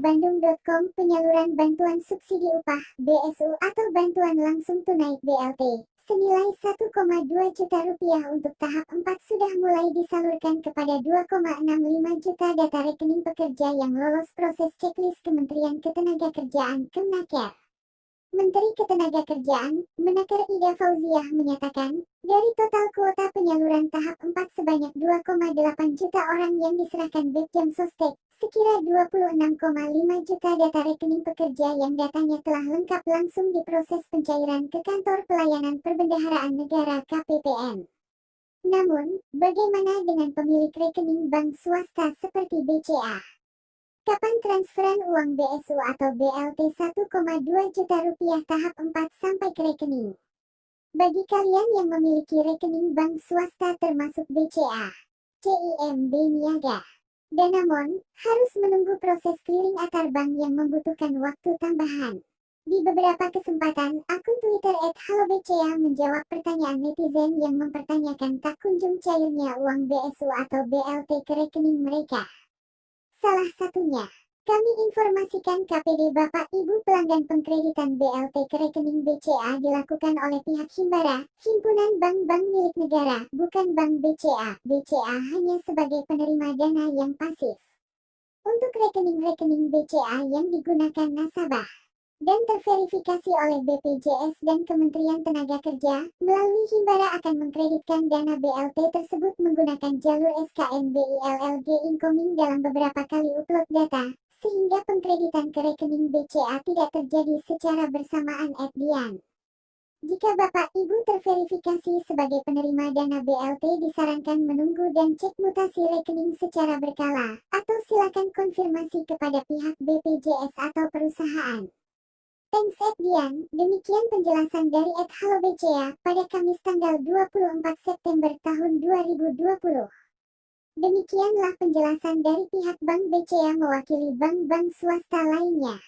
Bandung.com penyaluran bantuan subsidi upah (BSU) atau bantuan langsung tunai (BLT) senilai Rp1,2 juta untuk tahap 4 sudah mulai disalurkan kepada 2,65 juta data rekening pekerja yang lolos proses checklist Kementerian Ketenagakerjaan (Kemenaker). Menteri Ketenagakerjaan, Menaker Ida Fauziah menyatakan, dari total kuota penyaluran tahap 4 sebanyak 2,8 juta orang yang diserahkan Bepjam Sostek, sekira 26,5 juta data rekening pekerja yang datanya telah lengkap langsung diproses pencairan ke Kantor Pelayanan Perbendaharaan Negara (KPPN). Namun, bagaimana dengan pemilik rekening bank swasta seperti BCA? Kapan transferan uang BSU atau BLT Rp1,2 juta tahap 4 sampai ke rekening? Bagi kalian yang memiliki rekening bank swasta termasuk BCA, CIMB Niaga, Danamon, harus menunggu proses clearing antar bank yang membutuhkan waktu tambahan. Di beberapa kesempatan, akun Twitter @haloBCA menjawab pertanyaan netizen yang mempertanyakan tak kunjung cairnya uang BSU atau BLT ke rekening mereka. Salah satunya, kami informasikan KPD Bapak Ibu pelanggan pengkreditan BLT ke rekening BCA dilakukan oleh pihak Himbara, Himpunan Bank-Bank Milik Negara, bukan Bank BCA. BCA hanya sebagai penerima dana yang pasif. Untuk rekening-rekening BCA yang digunakan nasabah dan terverifikasi oleh BPJS dan Kementerian Tenaga melalui Himbara akan mengkreditkan dana BLT tersebut menggunakan jalur SKNBILLG incoming dalam beberapa kali upload data, sehingga pengkreditan ke rekening BCA tidak terjadi secara bersamaan @dian. Jika Bapak Ibu terverifikasi sebagai penerima dana BLT disarankan menunggu dan cek mutasi rekening secara berkala, atau silakan konfirmasi kepada pihak BPJS atau perusahaan. Thanks Dian, demikian penjelasan dari @haloBCA pada Kamis tanggal 24 September tahun 2020. Demikianlah penjelasan dari pihak Bank BCA mewakili bank-bank swasta lainnya.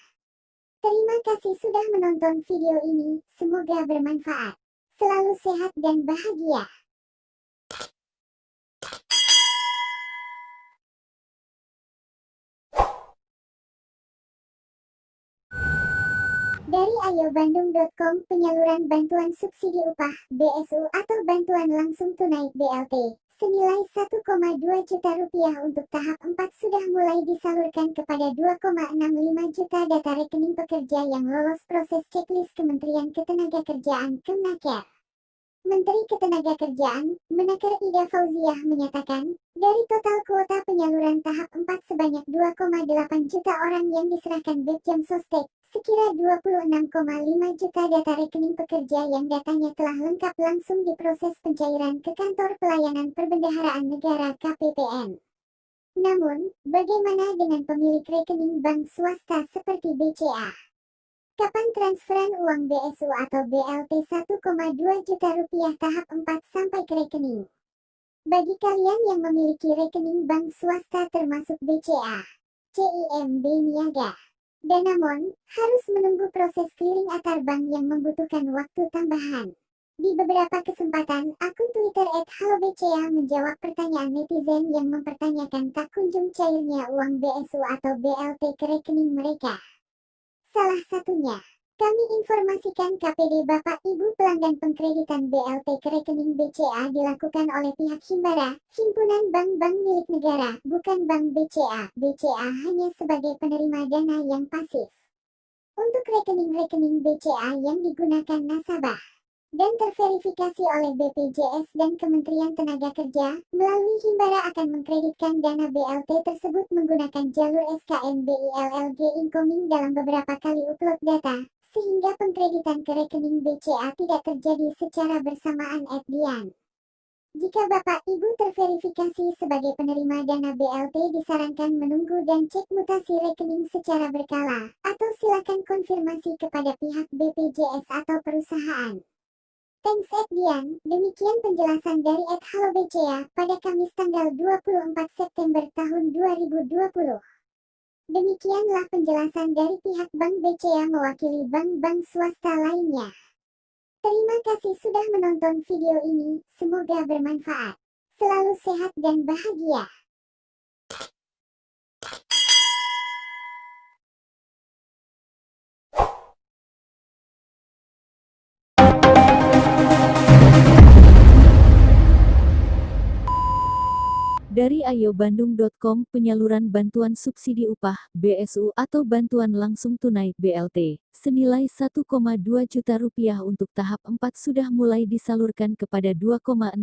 Terima kasih sudah menonton video ini, semoga bermanfaat. Selalu sehat dan bahagia. Dari ayobandung.com penyaluran bantuan subsidi upah (BSU) atau bantuan langsung tunai (BLT) senilai Rp1,2 juta untuk tahap 4 sudah mulai disalurkan kepada 2,65 juta data rekening pekerja yang lolos proses checklist Kementerian Ketenagakerjaan (Kemenaker). Menteri Ketenagakerjaan, Menaker Ida Fauziah menyatakan, dari total kuota penyaluran tahap 4 sebanyak 2,8 juta orang yang diserahkan Bepjam Sostek, sekira 26,5 juta data rekening pekerja yang datanya telah lengkap langsung diproses pencairan ke Kantor Pelayanan Perbendaharaan Negara (KPPN). Namun, bagaimana dengan pemilik rekening bank swasta seperti BCA? Kapan transferan uang BSU atau BLT Rp1,2 juta tahap 4 sampai ke rekening? Bagi kalian yang memiliki rekening bank swasta termasuk BCA, CIMB Niaga, Danamon, harus menunggu proses clearing antar bank yang membutuhkan waktu tambahan. Di beberapa kesempatan, akun Twitter @haloBCA menjawab pertanyaan netizen yang mempertanyakan tak kunjung cairnya uang BSU atau BLT ke rekening mereka. Salah satunya, kami informasikan KPD Bapak Ibu pelanggan pengkreditan BLT ke rekening BCA dilakukan oleh pihak Himbara, Himpunan Bank-Bank Milik Negara, bukan Bank BCA. BCA hanya sebagai penerima dana yang pasif. Untuk rekening-rekening BCA yang digunakan nasabah dan terverifikasi oleh BPJS dan Kementerian Tenaga melalui Himbara akan mengkreditkan dana BLT tersebut menggunakan jalur SKNBILLG incoming dalam beberapa kali upload data, sehingga pengkreditan ke rekening BCA tidak terjadi secara bersamaan @dian. Jika Bapak Ibu terverifikasi sebagai penerima dana BLT disarankan menunggu dan cek mutasi rekening secara berkala, atau silakan konfirmasi kepada pihak BPJS atau perusahaan. Thanks Dian, demikian penjelasan dari @haloBCA pada Kamis tanggal 24 September tahun 2020. Demikianlah penjelasan dari pihak Bank BCA mewakili bank-bank swasta lainnya. Terima kasih sudah menonton video ini, semoga bermanfaat. Selalu sehat dan bahagia. Dari ayobandung.com, penyaluran bantuan subsidi upah (BSU) atau bantuan langsung tunai (BLT) senilai 1,2 juta rupiah untuk tahap 4 sudah mulai disalurkan kepada 2,65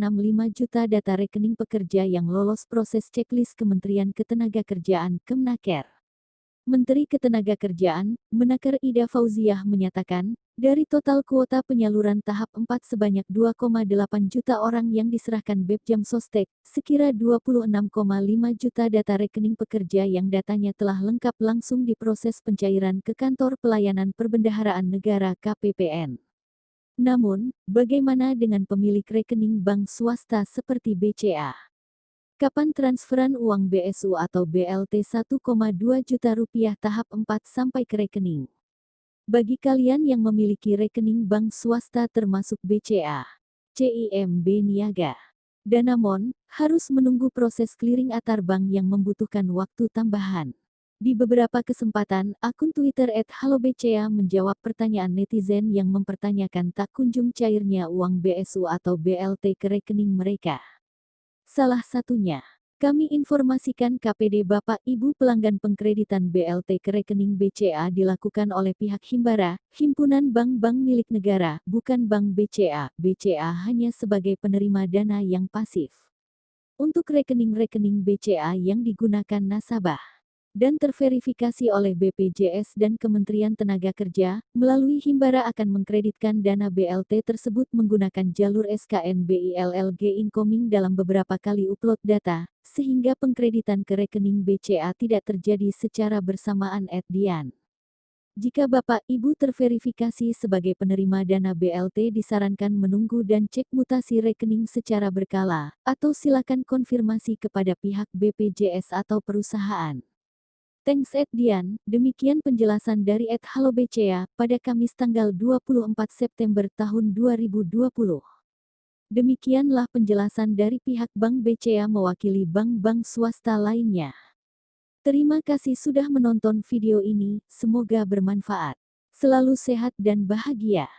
juta data rekening pekerja yang lolos proses checklist Kementerian Ketenagakerjaan (Kemnaker). Menteri Ketenagakerjaan, Menaker Ida Fauziah menyatakan, dari total kuota penyaluran tahap 4 sebanyak 2,8 juta orang yang diserahkan Bepjam Sostek, sekira 26,5 juta data rekening pekerja yang datanya telah lengkap langsung diproses pencairan ke Kantor Pelayanan Perbendaharaan Negara (KPPN). Namun, bagaimana dengan pemilik rekening bank swasta seperti BCA? Kapan transferan uang BSU atau BLT 1,2 juta rupiah tahap 4 sampai ke rekening? Bagi kalian yang memiliki rekening bank swasta termasuk BCA, CIMB Niaga, Danamon, harus menunggu proses clearing antar bank yang membutuhkan waktu tambahan. Di beberapa kesempatan, akun Twitter @halobca menjawab pertanyaan netizen yang mempertanyakan tak kunjung cairnya uang BSU atau BLT ke rekening mereka. Salah satunya, kami informasikan KPD Bapak Ibu pelanggan pengkreditan BLT ke rekening BCA dilakukan oleh pihak Himbara, Himpunan Bank-Bank Milik Negara, bukan Bank BCA. BCA hanya sebagai penerima dana yang pasif. Untuk rekening-rekening BCA yang digunakan nasabah dan terverifikasi oleh BPJS dan Kementerian Tenaga Kerja, melalui Himbara akan mengkreditkan dana BLT tersebut menggunakan jalur SKNBILLG incoming dalam beberapa kali upload data, sehingga pengkreditan ke rekening BCA tidak terjadi secara bersamaan. Dian. Jika Bapak Ibu terverifikasi sebagai penerima dana BLT disarankan menunggu dan cek mutasi rekening secara berkala, atau silakan konfirmasi kepada pihak BPJS atau perusahaan. Thanks Dian, demikian penjelasan dari @halobca pada Kamis tanggal 24 September tahun 2020. Demikianlah penjelasan dari pihak Bank BCA mewakili bank-bank swasta lainnya. Terima kasih sudah menonton video ini, semoga bermanfaat. Selalu sehat dan bahagia.